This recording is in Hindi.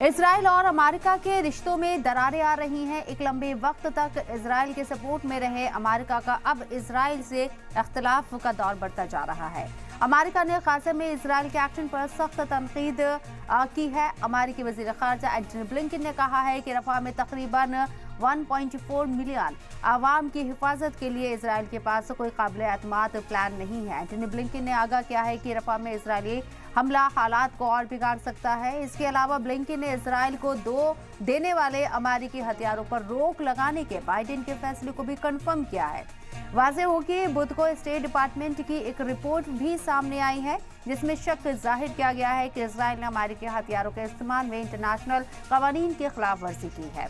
इसराइल और अमेरिका के रिश्तों में दरारें आ रही हैं। एक लंबे वक्त तक इसराइल के सपोर्ट में रहे अमेरिका का अब इसराइल से इख्तिलाफ का दौर बढ़ता जा रहा है। अमेरिका ने गाजा में इसराइल के एक्शन पर सख्त तनकीद की है। अमेरिकी वज़ीर ख़ारजा एंटनी ब्लिंकन ने कहा है कि रफ़ा में तकरीबन 1.4 मिलियन आवाम की हिफाजत के लिए इसराइल के पास कोई काबिल एतमाद प्लान नहीं है। एंटनी ब्लिंकन ने आगाह किया है कि रफ़ा में इसराइली हमला हालात को और बिगाड़ सकता है। इसके अलावा ब्लिंकन ने इसराइल को देने वाले अमेरिकी हथियारों पर रोक लगाने के बाइडेन के फैसले को भी कंफर्म किया है। वाज़ेह हो कि बुध को स्टेट डिपार्टमेंट की एक रिपोर्ट भी सामने आई है जिसमें शक जाहिर किया गया है कि इसराइल ने अमेरिकी हथियारों के इस्तेमाल में इंटरनेशनल कवानीन की खिलाफ वर्जी की है।